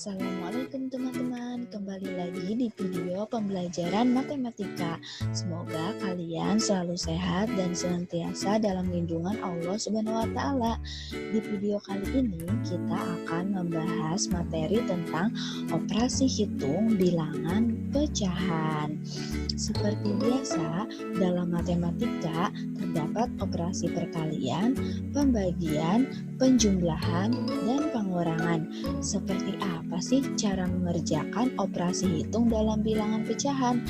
Assalamualaikum teman-teman, kembali lagi di video pembelajaran matematika. Semoga kalian selalu sehat dan senantiasa dalam lindungan Allah Subhanahu wa Ta'ala. Di video kali ini kita akan membahas materi tentang operasi hitung bilangan pecahan. Seperti biasa, dalam matematika terdapat operasi perkalian, pembagian, penjumlahan, dan pengurangan. Seperti apa sih cara mengerjakan operasi hitung dalam bilangan pecahan?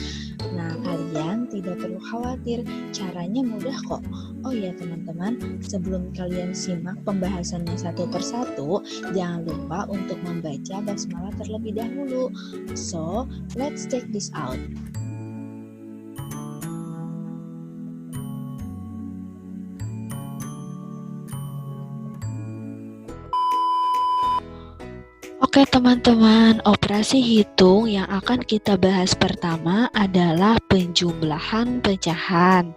Nah, kalian tidak perlu khawatir, caranya mudah kok. Oh ya teman-teman, sebelum kalian simak pembahasannya satu persatu, jangan lupa untuk membaca basmalah terlebih dahulu. So, let's check this out. Oke teman-teman, operasi hitung yang akan kita bahas pertama adalah penjumlahan pecahan.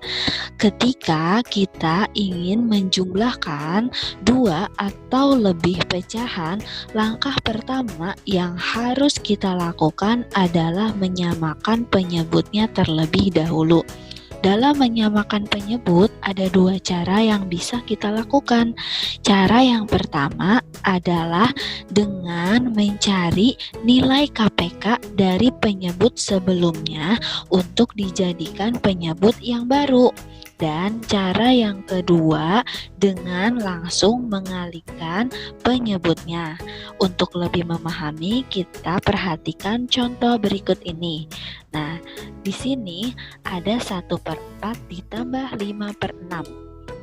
Ketika kita ingin menjumlahkan dua atau lebih pecahan, langkah pertama yang harus kita lakukan adalah menyamakan penyebutnya terlebih dahulu. Dalam menyamakan penyebut, ada dua cara yang bisa kita lakukan. Cara yang pertama adalah dengan mencari nilai KPK dari penyebut sebelumnya untuk dijadikan penyebut yang baru. Dan cara yang kedua dengan langsung mengalihkan penyebutnya. Untuk lebih memahami, kita perhatikan contoh berikut ini. Nah, di sini ada 1/4 ditambah 5/6.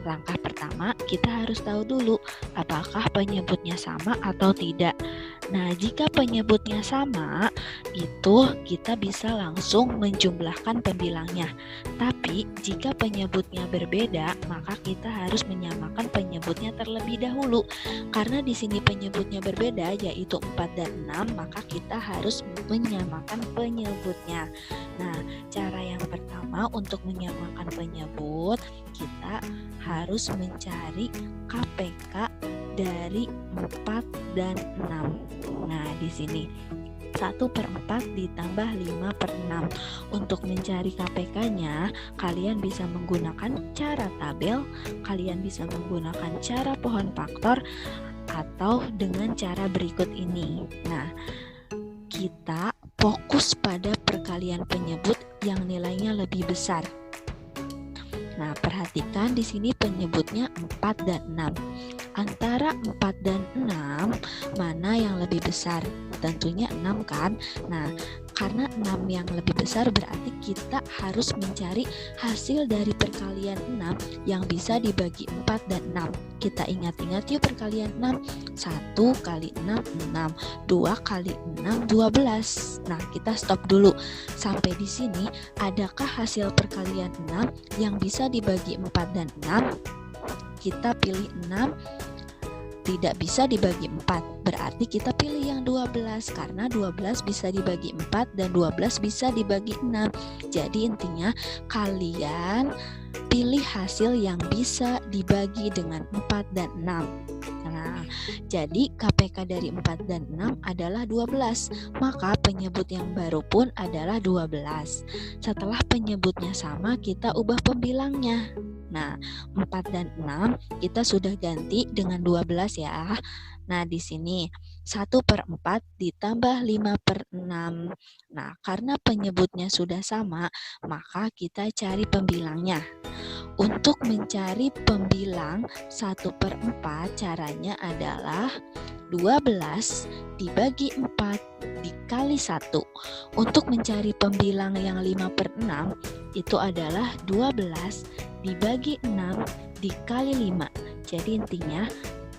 Langkah pertama, kita harus tahu dulu apakah penyebutnya sama atau tidak. Nah, jika penyebutnya sama, itu kita bisa langsung menjumlahkan pembilangnya. Tapi, jika penyebutnya berbeda, maka kita harus menyamakan penyebutnya terlebih dahulu. Karena di sini penyebutnya berbeda, yaitu 4 dan 6, maka kita harus menyamakan penyebutnya. Nah, cara yang pertama untuk menyamakan penyebut, kita harus mencari KPK dari 4 dan 6. Nah, di sini 1/4 ditambah 5/6. Untuk mencari KPK-nya, kalian bisa menggunakan cara tabel, kalian bisa menggunakan cara pohon faktor, atau dengan cara berikut ini. Nah, kita fokus pada perkalian penyebut yang nilainya lebih besar. Nah, perhatikan di sini penyebutnya 4 dan 6. Antara 4 dan 6, mana yang lebih besar? Tentunya 6 kan? Nah, karena 6 yang lebih besar berarti kita harus mencari hasil dari perkalian 6 yang bisa dibagi 4 dan 6. Kita ingat-ingat yuk perkalian 6. 1 kali 6, 6. 2 kali 6, 12. Nah, kita stop dulu. Sampai di sini, adakah hasil perkalian 6 yang bisa dibagi 4 dan 6? Kita pilih 6. Tidak bisa dibagi 4, berarti kita pilih yang 12 karena 12 bisa dibagi 4 dan 12 bisa dibagi 6. Jadi intinya kalian pilih hasil yang bisa dibagi dengan 4 dan 6. Nah, jadi KPK dari 4 dan 6 adalah 12, maka penyebut yang baru pun adalah 12. Setelah penyebutnya sama, kita ubah pembilangnya. Nah, 4 dan 6 kita sudah ganti dengan 12 ya. Nah, di sini 1/4 ditambah 5/6. Nah, karena penyebutnya sudah sama, maka kita cari pembilangnya. Untuk mencari pembilang 1/4, caranya adalah 12 dibagi 4 dikali 1. Untuk mencari pembilang yang 5/6, itu adalah 12 dibagi 6 dikali 5. Jadi intinya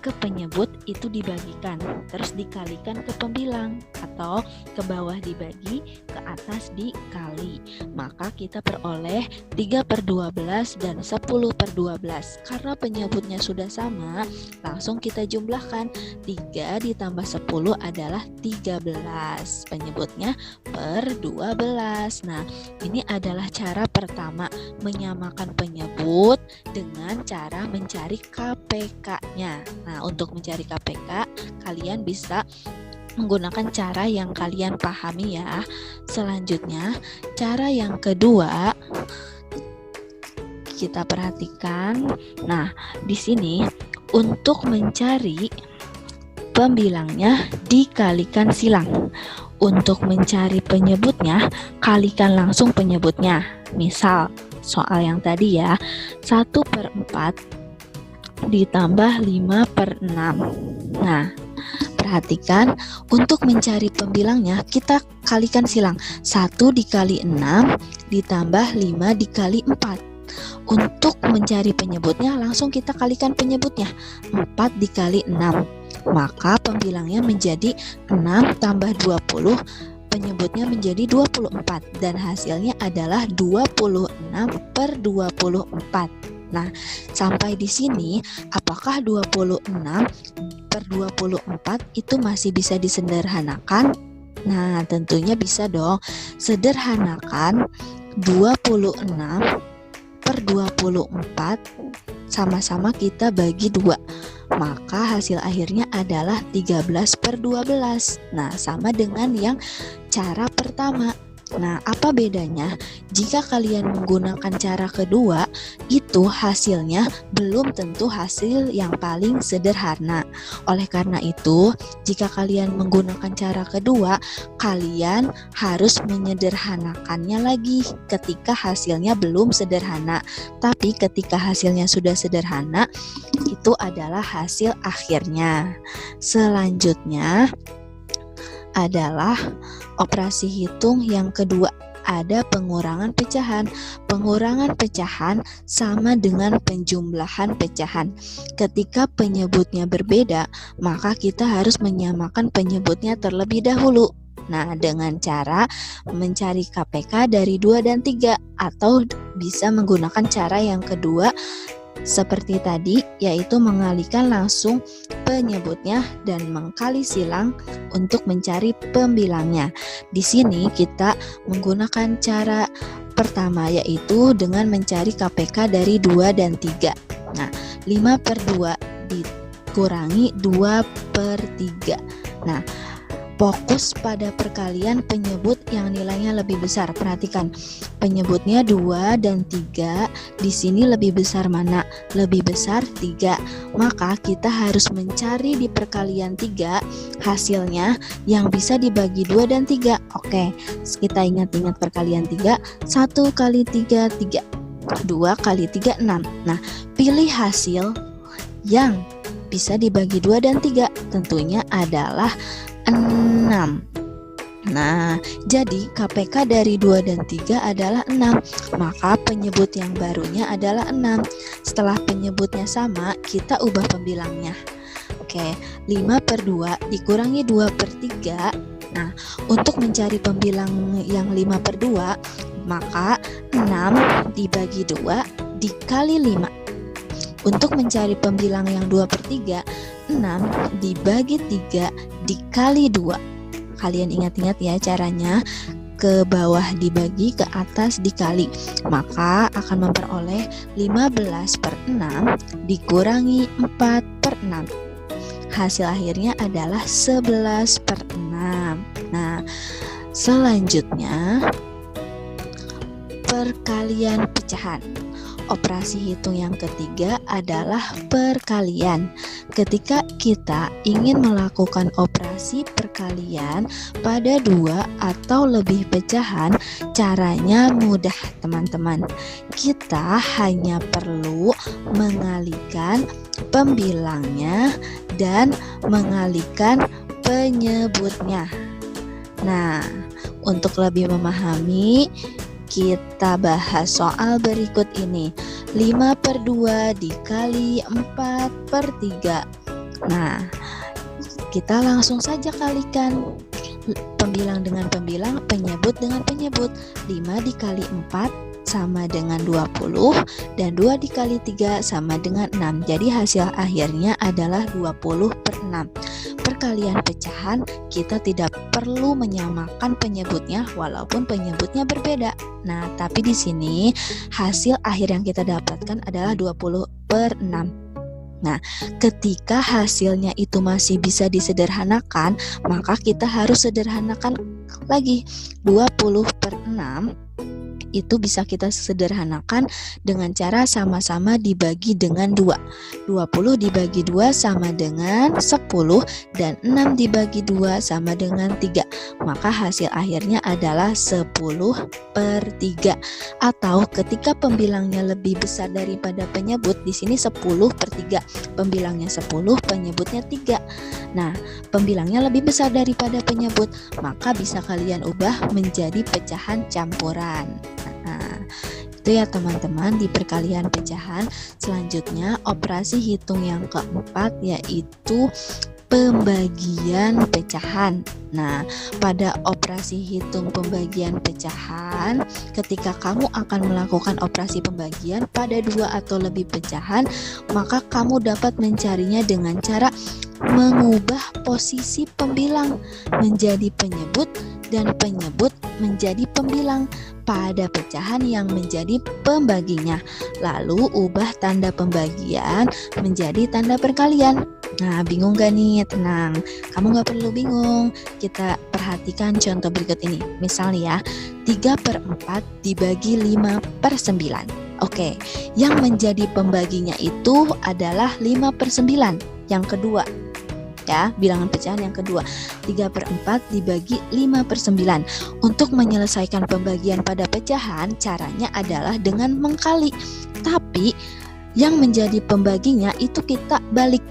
ke penyebut itu dibagikan, terus dikalikan ke pembilang, atau ke bawah dibagi, ke atas dikali. Maka kita peroleh 3/12 dan 10/12. Karena penyebutnya sudah sama, langsung kita jumlahkan. 3 ditambah 10 adalah 13. Penyebutnya per 12. Nah, ini adalah cara pertama menyamakan penyebut dengan cara mencari KPK-nya. Nah, untuk mencari KPK, kalian bisa menggunakan cara yang kalian pahami ya. Selanjutnya, cara yang kedua kita perhatikan. Nah, di sini untuk mencari pembilangnya dikalikan silang. Untuk mencari penyebutnya, kalikan langsung penyebutnya. Misal, soal yang tadi ya, 1/4 ditambah 5/6. Nah, perhatikan, untuk mencari pembilangnya kita kalikan silang. 1 dikali 6 ditambah 5 dikali 4. Untuk mencari penyebutnya langsung kita kalikan penyebutnya. 4 dikali 6. Maka pembilangnya menjadi 6 tambah 20, penyebutnya menjadi 24 dan hasilnya adalah 26/24. Nah, sampai di sini apakah 26/24 itu masih bisa disederhanakan? Nah, tentunya bisa dong. Sederhanakan 26/24 sama-sama kita bagi 2. Maka hasil akhirnya adalah 13/12. Nah, sama dengan yang cara pertama. Nah, apa bedanya? Jika kalian menggunakan cara kedua, itu hasilnya belum tentu hasil yang paling sederhana. Oleh karena itu, jika kalian menggunakan cara kedua, kalian harus menyederhanakannya lagi ketika hasilnya belum sederhana. Tapi ketika hasilnya sudah sederhana, itu adalah hasil akhirnya. Selanjutnya adalah operasi hitung yang kedua. Ada pengurangan pecahan. Pengurangan pecahan sama dengan penjumlahan pecahan. Ketika penyebutnya berbeda, maka kita harus menyamakan penyebutnya terlebih dahulu. Nah, dengan cara mencari KPK dari 2 dan 3 atau bisa menggunakan cara yang kedua seperti tadi, yaitu mengalihkan langsung penyebutnya dan mengkali silang untuk mencari pembilangnya. Di sini kita menggunakan cara pertama, yaitu dengan mencari KPK dari 2 dan 3. Nah, 5/2 dikurangi 2/3. Nah, fokus pada perkalian penyebut yang nilainya lebih besar. Perhatikan, penyebutnya 2 dan 3. Di sini lebih besar mana? Lebih besar 3. Maka kita harus mencari di perkalian 3 hasilnya yang bisa dibagi 2 dan 3. Oke, kita ingat-ingat perkalian 3. 1 kali 3, 3. 2 kali 3, 6. Nah, pilih hasil yang bisa dibagi 2 dan 3. Tentunya adalah 6. Nah, jadi KPK dari 2 dan 3 adalah 6. Maka penyebut yang barunya adalah 6. Setelah penyebutnya sama, kita ubah pembilangnya. Oke, 5/2 dikurangi 2/3. Nah, untuk mencari pembilang yang 5/2, maka 6 dibagi 2 dikali 5. Untuk mencari pembilang yang 2/3, 6 dibagi 3 dikali 2. Kalian ingat-ingat ya caranya. Ke bawah dibagi, ke atas dikali. Maka akan memperoleh 15/6 dikurangi 4/6. Hasil akhirnya adalah 11/6. Nah, selanjutnya perkalian pecahan. Operasi hitung yang ketiga adalah perkalian. Ketika kita ingin melakukan operasi perkalian pada 2 atau lebih pecahan, caranya mudah teman-teman. Kita hanya perlu mengalihkan pembilangnya dan mengalihkan penyebutnya. Nah, untuk lebih memahami, kita bahas soal berikut ini. 5/2 dikali 4/3. Nah, kita langsung saja kalikan pembilang dengan pembilang, penyebut dengan penyebut. 5 dikali 4 sama dengan 20 dan 2 dikali 3 sama dengan 6. Jadi hasil akhirnya adalah 20/6. Perkalian pecahan, kita tidak perlu menyamakan penyebutnya walaupun penyebutnya berbeda. Nah, tapi di sini hasil akhir yang kita dapatkan adalah 20/6. Nah, ketika hasilnya itu masih bisa disederhanakan, maka kita harus sederhanakan lagi. 20/6 itu bisa kita sederhanakan dengan cara sama-sama dibagi dengan 2. 20 dibagi 2 sama dengan 10 dan 6 dibagi 2 sama dengan 3. Maka hasil akhirnya adalah 10/3. Atau ketika pembilangnya lebih besar daripada penyebut, di sini 10/3. Pembilangnya 10, penyebutnya 3. Nah, pembilangnya lebih besar daripada penyebut, maka bisa kalian ubah menjadi pecahan campuran. Nah, itu ya teman-teman di perkalian pecahan. Selanjutnya operasi hitung yang keempat yaitu pembagian pecahan. Nah, pada operasi hitung pembagian pecahan, ketika kamu akan melakukan operasi pembagian pada 2 atau lebih pecahan, maka kamu dapat mencarinya dengan cara mengubah posisi pembilang menjadi penyebut dan penyebut menjadi pembilang pada pecahan yang menjadi pembaginya. Lalu ubah tanda pembagian menjadi tanda perkalian. Nah, bingung gak nih? Tenang, kamu gak perlu bingung. Kita perhatikan contoh berikut ini. Misalnya ya, 3/4 dibagi 5/9. Oke, yang menjadi pembaginya itu adalah 5/9. Yang kedua, ya, bilangan pecahan yang kedua, 3/4 dibagi 5/9. Untuk menyelesaikan pembagian pada pecahan, caranya adalah dengan mengkali. Tapi yang menjadi pembaginya itu kita balik.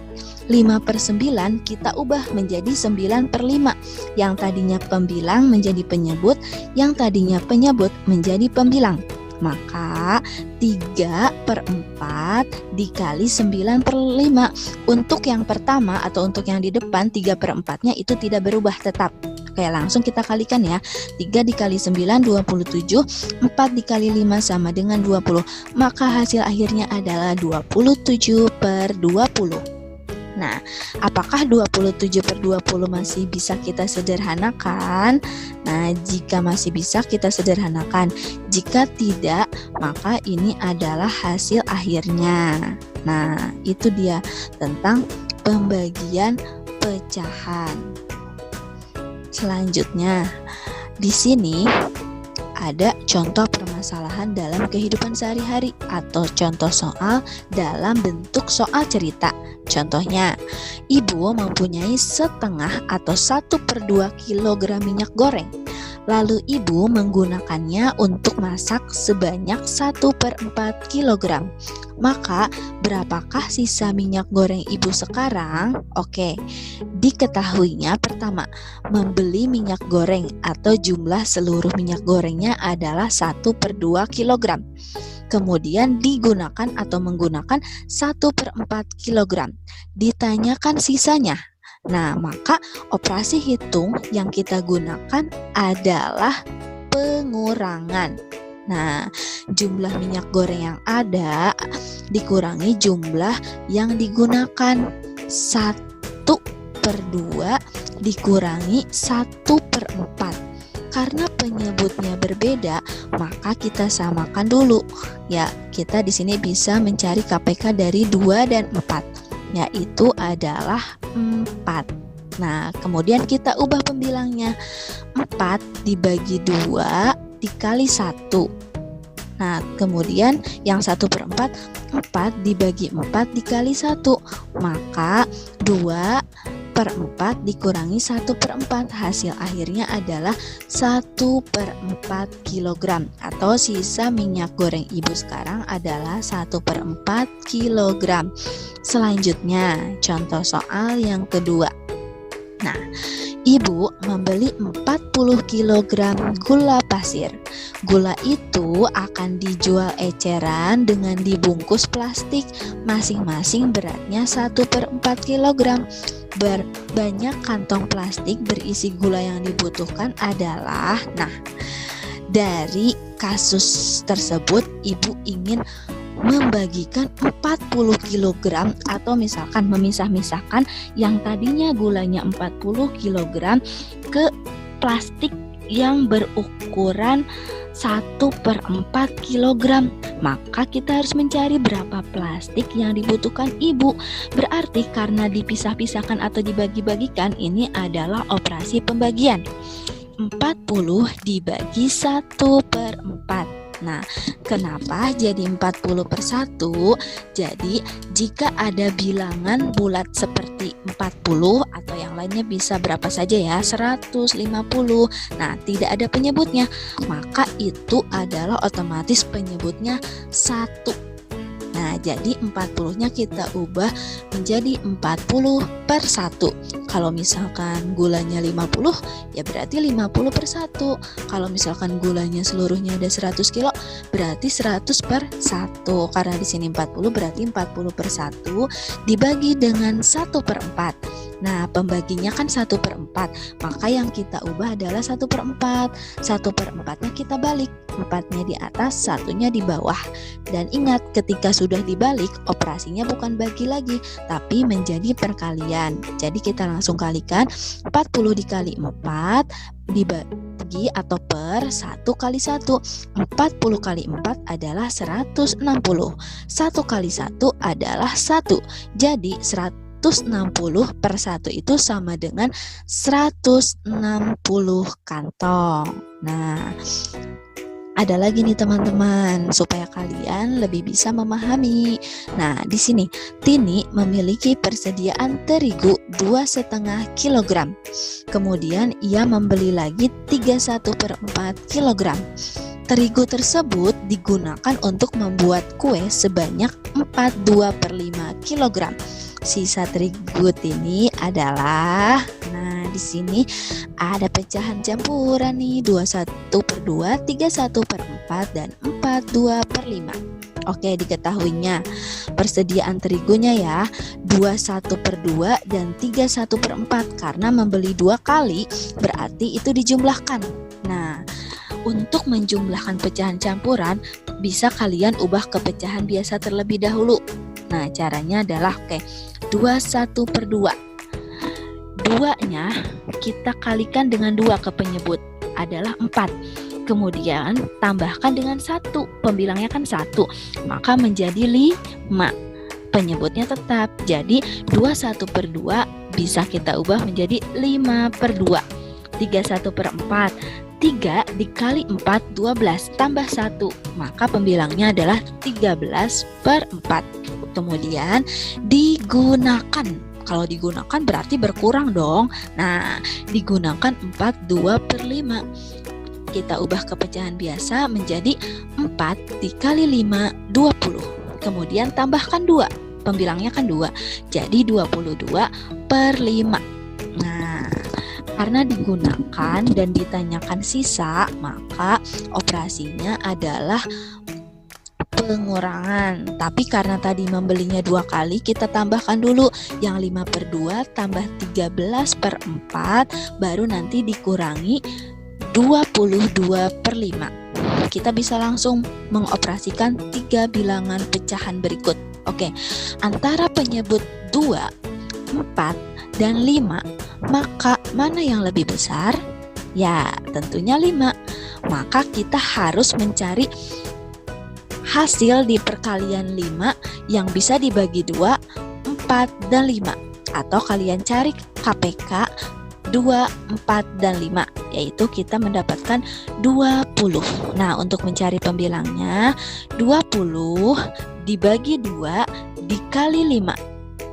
5/9 kita ubah menjadi 9/5. Yang tadinya pembilang menjadi penyebut, yang tadinya penyebut menjadi pembilang. Maka 3/4 dikali 9/5. Untuk yang pertama atau untuk yang di depan 3/4-nya itu tidak berubah, tetap. Oke, langsung kita kalikan ya. 3 dikali 9 27, 4 dikali 5 sama dengan 20. Maka hasil akhirnya adalah 27/20. Nah, apakah 27/20 masih bisa kita sederhanakan? Nah, jika masih bisa kita sederhanakan. Jika tidak, maka ini adalah hasil akhirnya. Nah, itu dia tentang pembagian pecahan. Selanjutnya, di sini ada contoh permasalahan dalam kehidupan sehari-hari atau contoh soal dalam bentuk soal cerita. Contohnya, ibu mempunyai setengah atau 1/2 kilogram minyak goreng. Lalu ibu menggunakannya untuk masak sebanyak 1/4 kilogram. Maka berapakah sisa minyak goreng ibu sekarang? Oke, diketahuinya pertama, membeli minyak goreng atau jumlah seluruh minyak gorengnya adalah 1/2 kilogram. Kemudian digunakan atau menggunakan 1/4 kilogram. Ditanyakan sisanya. Nah, maka operasi hitung yang kita gunakan adalah pengurangan. Nah, jumlah minyak goreng yang ada dikurangi jumlah yang digunakan. 1/2 dikurangi 1/4. Karena penyebutnya berbeda, maka kita samakan dulu. Ya, kita di sini bisa mencari KPK dari 2 dan 4, yaitu adalah 4. Nah, kemudian kita ubah pembilangnya. 4 dibagi 2 dikali 1. Nah, kemudian yang 1/4, 4 dibagi 4 dikali 1. Maka 2/4 dikurangi 1/4. Hasil akhirnya adalah 1/4 kilogram. Atau sisa minyak goreng ibu sekarang adalah 1/4 kilogram. Selanjutnya, contoh soal yang kedua. Nah, ibu membeli 40 kg gula pasir. Gula itu akan dijual eceran dengan dibungkus plastik. Masing-masing beratnya 1/4 kg. Berbanyak kantong plastik berisi gula yang dibutuhkan adalah, nah, dari kasus tersebut ibu ingin membagikan 40 kg atau misalkan memisah-misahkan yang tadinya gulanya 40 kg ke plastik yang berukuran 1/4 kilogram. Maka kita harus mencari berapa plastik yang dibutuhkan ibu. Berarti karena dipisah-pisahkan atau dibagi-bagikan, ini adalah operasi pembagian. 40 dibagi 1/4. Nah, kenapa jadi 40/1? Jadi, jika ada bilangan bulat seperti 40 atau yang lainnya bisa berapa saja ya, 150. Nah, tidak ada penyebutnya, maka itu adalah otomatis penyebutnya 1. Nah, jadi 40-nya kita ubah menjadi 40/1. Kalau misalkan gulanya 50, ya berarti 50/1. Kalau misalkan gulanya seluruhnya ada 100 kilo, berarti 100/1. Karena di sini 40 berarti 40/1 dibagi dengan 1/4. Nah, pembaginya kan 1/4, maka yang kita ubah adalah 1/4. 1/4-nya kita balik, 4-nya di atas, 1-nya di bawah. Dan ingat, ketika sudah dibalik, operasinya bukan bagi lagi, tapi menjadi perkalian. Jadi kita langsung kalikan, 40 dikali 4 dibagi atau per 1 kali 1. 40 kali 4 adalah 160. 1 kali 1 adalah 1. Jadi 160/1 itu sama dengan 160 kantong. Nah, ada lagi nih teman-teman, supaya kalian lebih bisa memahami. Nah, di sini Tini memiliki persediaan terigu 2,5 kg. Kemudian ia membeli lagi 31/4 kg. Terigu tersebut digunakan untuk membuat kue sebanyak 42/5 kg. Sisa terigu Tini adalah, nah di sini ada pecahan campuran nih, 21/2, 31/4 dan 42/5. Oke, diketahuinya persediaan terigunya ya 21/2 dan 31/4 karena membeli 2 kali berarti itu dijumlahkan. Nah, untuk menjumlahkan pecahan campuran bisa kalian ubah ke pecahan biasa terlebih dahulu. Nah, caranya adalah 21/2. 2-nya kita kalikan dengan 2 ke penyebut adalah 4. Kemudian tambahkan dengan 1, pembilangnya kan 1, maka menjadi 5. Penyebutnya tetap, jadi 21/2 bisa kita ubah menjadi 5/2. 31/4. 3 dikali 4, 12, tambah 1, maka pembilangnya adalah 13/4. Kemudian digunakan. Kalau digunakan berarti berkurang dong. Nah, digunakan 42/5. Kita ubah ke pecahan biasa menjadi 4 dikali 5, 20. Kemudian tambahkan 2. Pembilangnya kan 2. Jadi 22/5. Nah, karena digunakan dan ditanyakan sisa, maka operasinya adalah pengurangan. Tapi karena tadi membelinya 2 kali, kita tambahkan dulu yang 5/2 tambah 13/4, baru nanti dikurangi 22/5. Kita bisa langsung mengoperasikan 3 bilangan pecahan berikut. Oke, antara penyebut 2, 4, dan 5, maka mana yang lebih besar? Ya, tentunya 5. Maka kita harus mencari hasil di perkalian 5 yang bisa dibagi 2, 4, dan 5. Atau kalian cari KPK 2, 4, dan 5, yaitu kita mendapatkan 20. Nah, untuk mencari pembilangnya, 20 dibagi 2 dikali 5.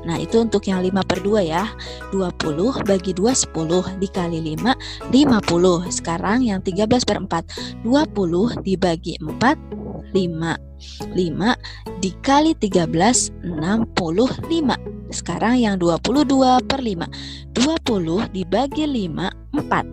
Nah, itu untuk yang 5/2 ya. 20 bagi 2, 10, dikali 5, 50. Sekarang yang 13/4, 20 dibagi 4, 5. 5 dikali 13, 65. Sekarang yang 22/5, 20 dibagi 5, 4.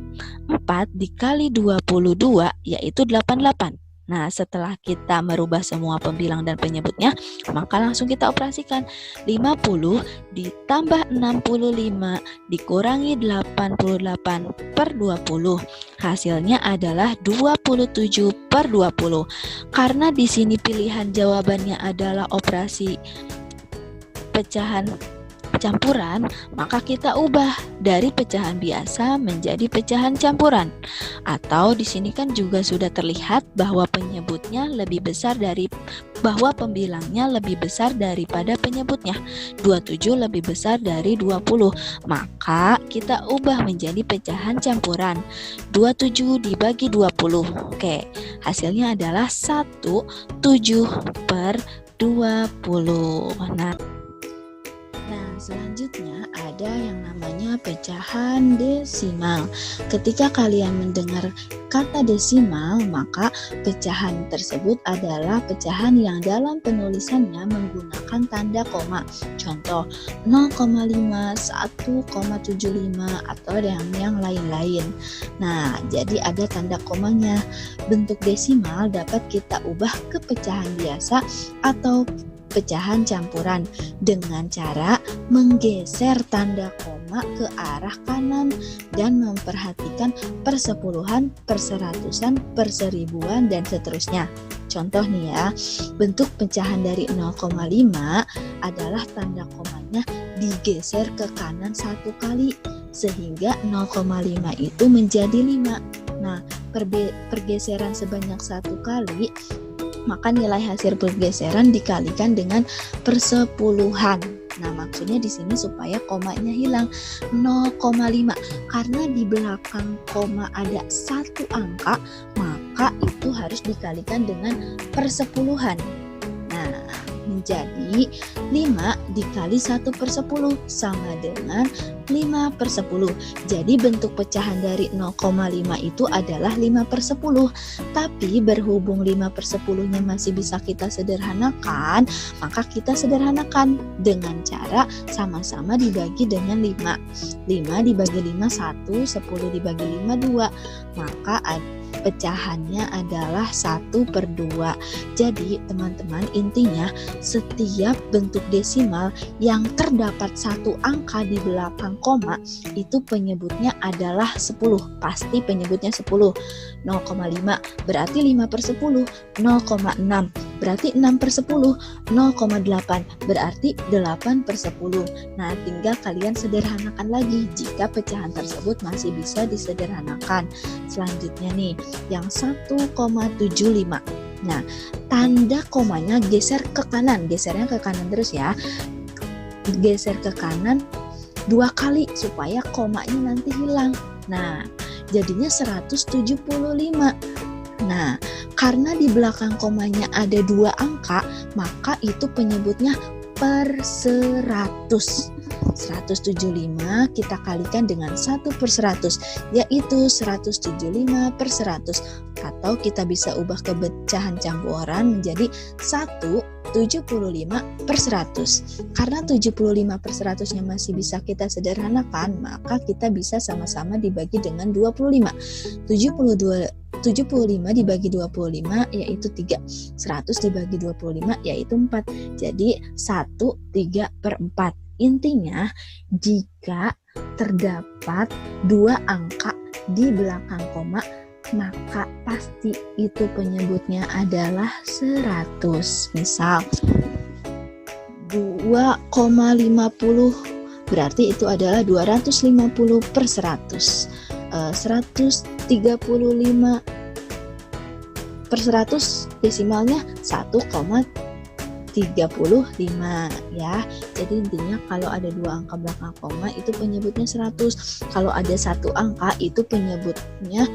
4 dikali 22 yaitu 88. Nah, setelah kita merubah semua pembilang dan penyebutnya, maka langsung kita operasikan. 50 ditambah 65 dikurangi 88/20. Hasilnya adalah 27/20. Karena di sini pilihan jawabannya adalah operasi pecahan campuran, maka kita ubah dari pecahan biasa menjadi pecahan campuran. Atau di sini kan juga sudah terlihat bahwa pembilangnya lebih besar daripada penyebutnya. 27 lebih besar dari 20. Maka kita ubah menjadi pecahan campuran. 27 dibagi 20. Oke, hasilnya adalah 1/7/20. Nah, selanjutnya ada yang namanya pecahan desimal. Ketika kalian mendengar kata desimal, maka pecahan tersebut adalah pecahan yang dalam penulisannya menggunakan tanda koma. Contoh 0,5, 1,75 atau yang lain-lain. Nah, jadi ada tanda komanya. Bentuk desimal dapat kita ubah ke pecahan biasa atau pecahan campuran dengan cara menggeser tanda koma ke arah kanan dan memperhatikan persepuluhan, perseratusan, perseribuan, dan seterusnya. Contoh nih ya, bentuk pecahan dari 0,5 adalah tanda komanya digeser ke kanan 1 kali sehingga 0,5 itu menjadi 5. Nah, pergeseran sebanyak 1 kali, maka nilai hasil pergeseran dikalikan dengan persepuluhan. Nah, maksudnya di sini supaya komanya hilang 0,5. Karena di belakang koma ada 1 angka, maka itu harus dikalikan dengan persepuluhan. Nah, menjadi 5 dikali 1/10 sama dengan 5/10. Jadi bentuk pecahan dari 0,5 itu adalah 5/10. Tapi berhubung 5/10-nya masih bisa kita sederhanakan, maka kita sederhanakan dengan cara sama-sama dibagi dengan 5. 5 dibagi 5 1, 10 dibagi 5 2. Maka pecahannya adalah 1/2. Jadi teman-teman, intinya setiap bentuk desimal yang terdapat 1 angka di belakang koma itu penyebutnya adalah 10. Pasti penyebutnya 10. 0,5 berarti 5/10. 0,6 berarti 6/10. 0,8 berarti 8/10. Nah, tinggal kalian sederhanakan lagi jika pecahan tersebut masih bisa disederhanakan. Selanjutnya nih, yang 1,75. Nah, tanda komanya geser ke kanan. Gesernya ke kanan terus ya. Geser ke kanan 2 kali supaya komanya nanti hilang. Nah, jadinya 175. Nah, karena di belakang komanya ada 2 angka, maka itu penyebutnya per 100. 175 kita kalikan dengan 1/100, yaitu 175/100. Atau kita bisa ubah ke pecahan campuran menjadi 1/75/100. Karena 75/100-nya masih bisa kita sederhanakan, maka kita bisa sama-sama dibagi dengan 25. 75 dibagi 25 yaitu 3. 100 dibagi 25 yaitu 4. Jadi 1/3/4. Intinya, jika terdapat 2 angka di belakang koma, maka pasti itu penyebutnya adalah 100. Misal 2,50 berarti itu adalah 250/100. 135/100 desimalnya 1,35 ya. Jadi intinya kalau ada 2 angka belakang koma itu penyebutnya 100. Kalau ada 1 angka itu penyebutnya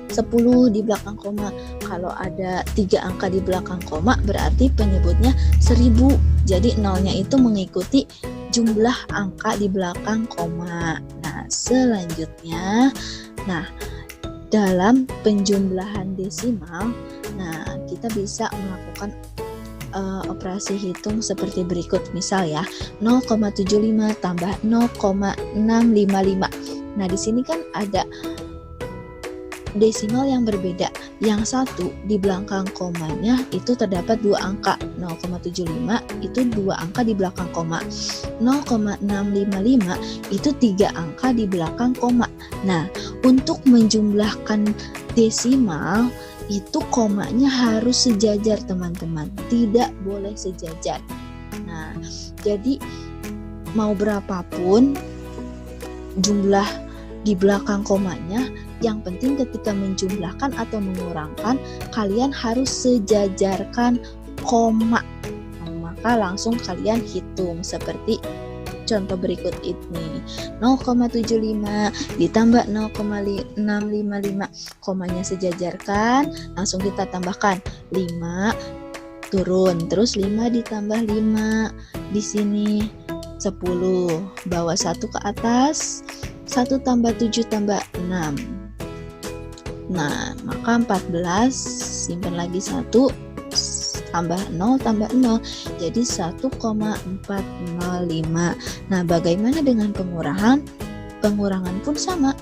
10 di belakang koma. Kalau ada 3 angka di belakang koma berarti penyebutnya 1000. Jadi nolnya itu mengikuti jumlah angka di belakang koma. Nah, selanjutnya, dalam penjumlahan desimal, kita bisa melakukan operasi hitung seperti berikut. Misal ya, 0,75 tambah 0,655. Nah, di sini kan ada desimal yang berbeda. Yang satu di belakang komanya itu terdapat 2 angka. 0,75 itu 2 angka di belakang koma. 0,655 itu 3 angka di belakang koma. Nah, untuk menjumlahkan desimal itu komanya harus sejajar teman-teman, tidak boleh sejajar. Nah, jadi mau berapapun jumlah di belakang komanya, yang penting ketika menjumlahkan atau mengurangkan, kalian harus sejajarkan koma. Maka langsung kalian hitung seperti contoh berikut ini. 0,75 ditambah 0,655, komanya sejajarkan, langsung kita tambahkan 5 turun, terus 5 ditambah 5 di sini 10, bawa 1 ke atas, 1 tambah 7 tambah 6. Nah, maka 14, simpan lagi 1, tambah 0 tambah 0, jadi 1,405. Nah, bagaimana dengan pengurangan? Pengurangan pun sama.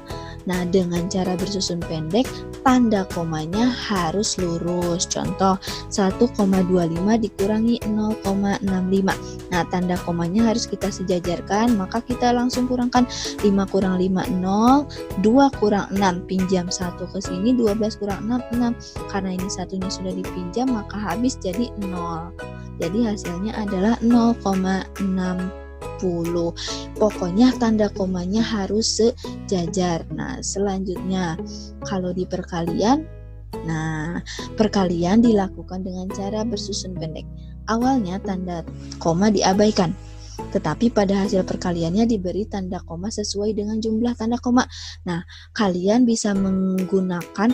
Nah, dengan cara bersusun pendek, tanda komanya harus lurus. Contoh, 1,25 dikurangi 0,65. Nah, tanda komanya harus kita sejajarkan, maka kita langsung kurangkan 5 kurang 5, 0, 2 kurang 6, pinjam 1 ke sini, 12 kurang 6, 6. Karena ini satunya sudah dipinjam, maka habis jadi 0. Jadi hasilnya adalah 0,60. Pokoknya tanda komanya harus sejajar. Nah, selanjutnya kalau di perkalian, nah perkalian dilakukan dengan cara bersusun pendek. Awalnya tanda koma diabaikan, tetapi pada hasil perkaliannya diberi tanda koma sesuai dengan jumlah tanda koma. Nah, kalian bisa menggunakan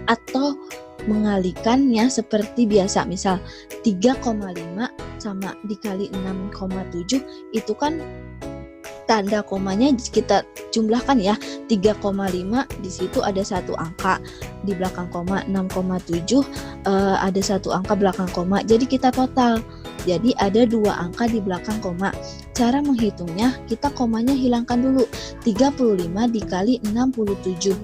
atau mengalihkannya seperti biasa. Misal 3,5 sama dikali 6,7, itu kan tanda komanya kita jumlahkan ya. 3,5 di situ ada satu angka di belakang koma, 6,7 ada satu angka belakang koma. Jadi kita total. Jadi ada 2 angka di belakang koma. Cara menghitungnya, kita komanya hilangkan dulu. 35 dikali 67.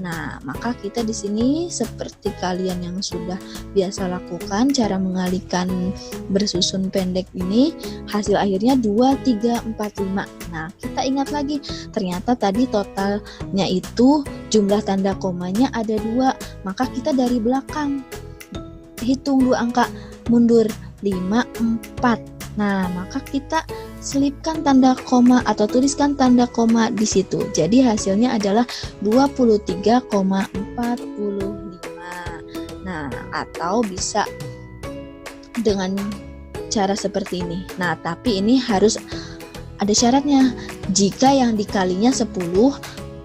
Nah, maka kita di sini seperti kalian yang sudah biasa lakukan cara mengalihkan bersusun pendek ini, hasil akhirnya 2, 3, 4, 5. Nah, kita ingat lagi, ternyata tadi totalnya itu jumlah tanda komanya ada 2, maka kita dari belakang hitung 2 angka mundur, 5, 4. Nah, maka kita selipkan tanda koma atau tuliskan tanda koma di situ. Jadi hasilnya adalah 23,45. Nah, atau bisa dengan cara seperti ini. Nah, tapi ini harus ada syaratnya. Jika yang dikalinya 10,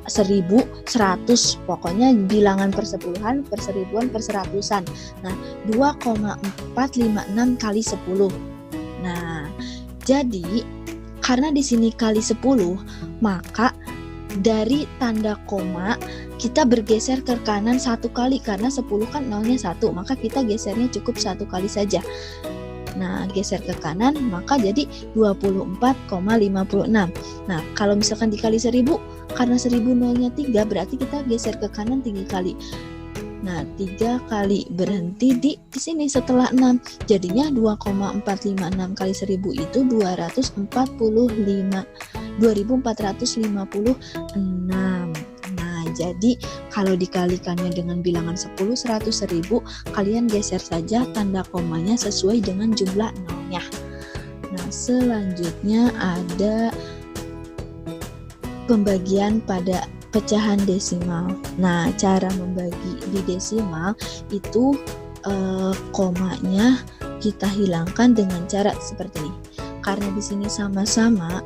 1000, 100, pokoknya bilangan persepuluhan, perseribuan, perseratusan. Nah, 2,456 kali 10. Nah, jadi karena di sini kali 10, maka dari tanda koma kita bergeser ke kanan 1 kali, karena 10 kan nolnya 1, maka kita gesernya cukup 1 kali saja. Nah, geser ke kanan maka jadi 24,56. Nah, kalau misalkan dikali 1000, karena 1000 nolnya 3, berarti kita geser ke kanan 3 kali. Nah, 3 kali berhenti di sini setelah 6. Jadinya 2,456 kali 1000 itu 2456. Nah, jadi kalau dikalikannya dengan bilangan 10, 100, 1000, kalian geser saja tanda komanya sesuai dengan jumlah nolnya. Nah, selanjutnya ada pembagian pada pecahan desimal. Nah, cara membagi di desimal itu komanya kita hilangkan dengan cara seperti ini. Karena di sini sama-sama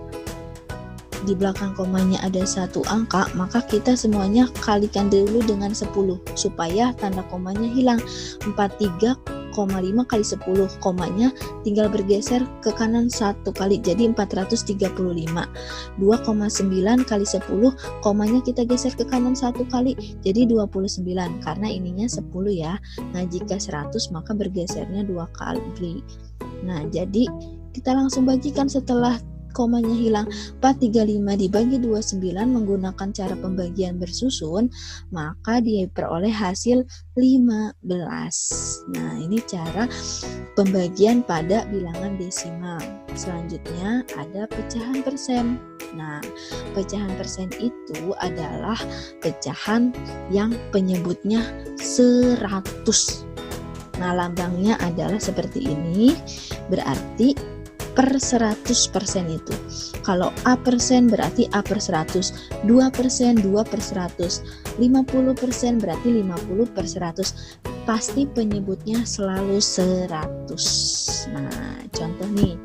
di belakang komanya ada satu angka, maka kita semuanya kalikan dulu dengan 10 supaya tanda komanya hilang. 43,5 kali 10, komanya tinggal bergeser ke kanan 1 kali, jadi 435. 2,9 kali 10, komanya kita geser ke kanan 1 kali, jadi 29, karena ininya 10 ya. Nah, jika 100 maka bergesernya 2 kali. Nah, jadi kita langsung bagikan setelah komanya hilang. 435 dibagi 29 menggunakan cara pembagian bersusun, maka diperoleh hasil 15. Nah, ini cara pembagian pada bilangan desimal. Selanjutnya ada pecahan persen. Nah, pecahan persen itu adalah pecahan yang penyebutnya 100. Nah, lambangnya adalah seperti ini, berarti per 100% itu. Kalau A persen berarti A per 100, 2% 2 per 100, 50% berarti 50 per 100. Pasti penyebutnya selalu 100. Nah, contoh nih,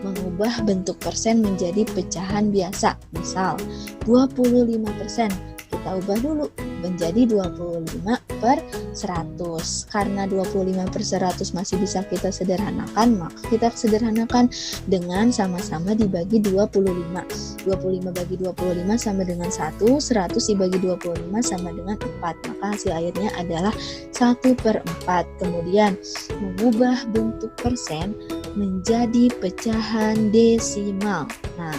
mengubah bentuk persen menjadi pecahan biasa. Misal, 25%. Kita ubah dulu menjadi 25 per 100. Karena 25 per 100 masih bisa kita sederhanakan, maka kita sederhanakan dengan sama-sama dibagi 25. 25 bagi 25 sama dengan 1, 100 dibagi 25 sama dengan 4. Maka hasil akhirnya adalah 1 per 4. Kemudian mengubah bentuk persen menjadi pecahan desimal. Nah,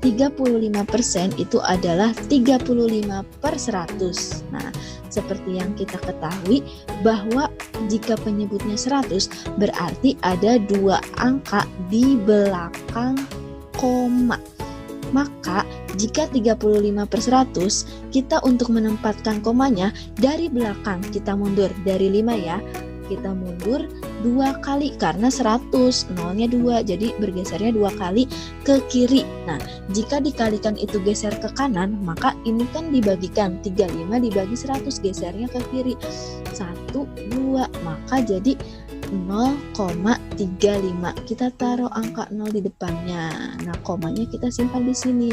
35% itu adalah 35 per 100. Nah, seperti yang kita ketahui bahwa jika penyebutnya 100 berarti ada 2 angka di belakang koma. Maka jika 35 per 100, kita untuk menempatkan komanya dari belakang kita mundur dari 5 ya. Kita mundur 2 kali karena 100, nolnya 2, jadi bergesernya 2 kali ke kiri. Nah, jika dikalikan itu geser ke kanan, maka ini kan dibagikan 35 dibagi 100, gesernya ke kiri 1, 2, maka jadi 0,35. Kita taruh angka 0 di depannya. Nah, komanya kita simpan di sini.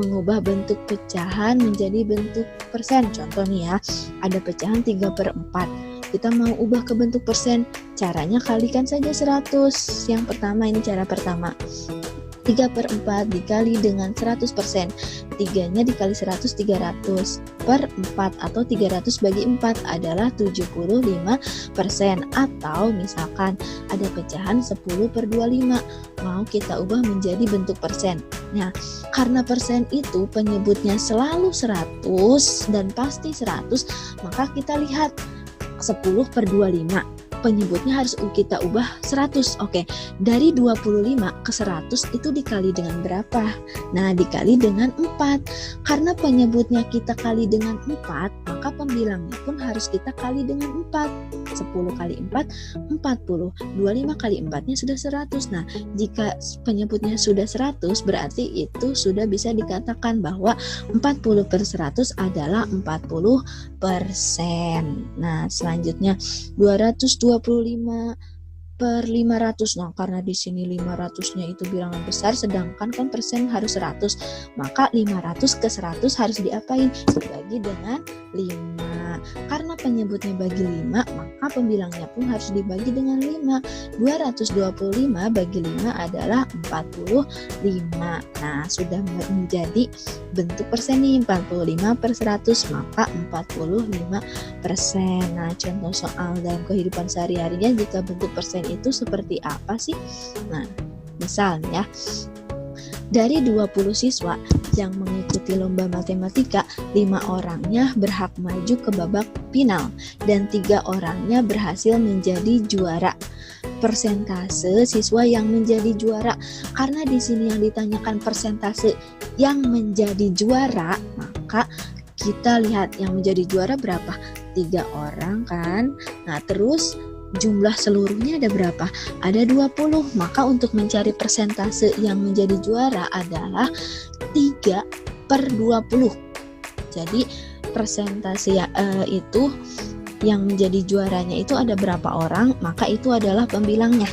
Mengubah bentuk pecahan menjadi bentuk persen. Contoh nih ya, ada pecahan 3 per 4. Kita mau ubah ke bentuk persen, caranya kalikan saja 100. Yang pertama, ini cara pertama. 3 per 4 dikali dengan 100%. 3-nya dikali 100, 300 per 4 atau 300 bagi 4 adalah 75%. Atau misalkan ada pecahan 10 per 25, mau kita ubah menjadi bentuk persen. Nah, karena persen itu penyebutnya selalu 100 dan pasti 100, maka kita lihat 10 per 25, penyebutnya harus kita ubah 100. Oke, dari 25 ke 100 itu dikali dengan berapa? Nah, dikali dengan 4. Karena penyebutnya kita kali dengan 4, maka pembilangnya pun harus kita kali dengan 4. 10 kali 4, 40. 25 kali 4-nya sudah 100. Nah, jika penyebutnya sudah 100, berarti itu sudah bisa dikatakan bahwa 40 per 100 adalah 40%. Nah, selanjutnya 225 per 500. Nah, karena di sini 500-nya itu bilangan besar, sedangkan kan persen harus 100, maka 500 ke 100 harus diapain? Dibagi dengan 5. Karena penyebutnya bagi 5, maka pembilangnya pun harus dibagi dengan 5. 225 bagi 5 adalah 45. Nah, sudah menjadi bentuk persen nih, 45 per 100, maka 45%. Nah, contoh soal dalam kehidupan sehari-harinya jika bentuk persen itu seperti apa sih? Nah, misalnya dari 20 siswa yang mengikuti lomba matematika, 5 orangnya berhak maju ke babak final dan 3 orangnya berhasil menjadi juara. Persentase siswa yang menjadi juara, karena di sini yang ditanyakan persentase yang menjadi juara, maka kita lihat yang menjadi juara berapa? 3 orang kan. Nah, terus jumlah seluruhnya ada berapa? Ada 20. Maka untuk mencari persentase yang menjadi juara adalah 3 per 20. Jadi persentase itu yang menjadi juaranya itu ada berapa orang, maka itu adalah pembilangnya.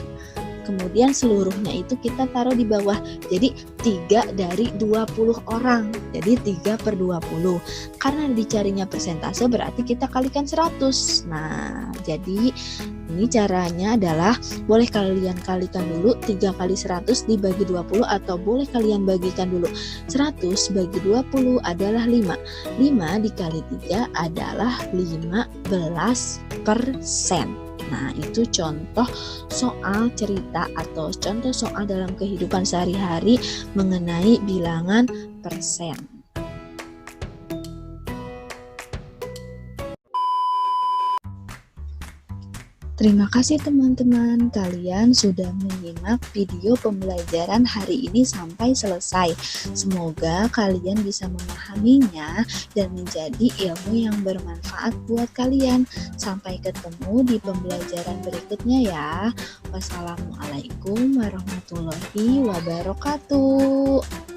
Kemudian seluruhnya itu kita taruh di bawah. Jadi 3 dari 20 orang. Jadi 3 per 20. Karena dicarinya persentase berarti kita kalikan 100. Nah, jadi ini caranya adalah boleh kalian kalikan dulu 3 kali 100 dibagi 20, atau boleh kalian bagikan dulu 100 bagi 20 adalah 5. 5 dikali 3 adalah 15%. Nah, itu contoh soal cerita atau contoh soal dalam kehidupan sehari-hari mengenai bilangan persen. Terima kasih teman-teman, kalian sudah menyimak video pembelajaran hari ini sampai selesai. Semoga kalian bisa memahaminya dan menjadi ilmu yang bermanfaat buat kalian. Sampai ketemu di pembelajaran berikutnya ya. Wassalamualaikum warahmatullahi wabarakatuh.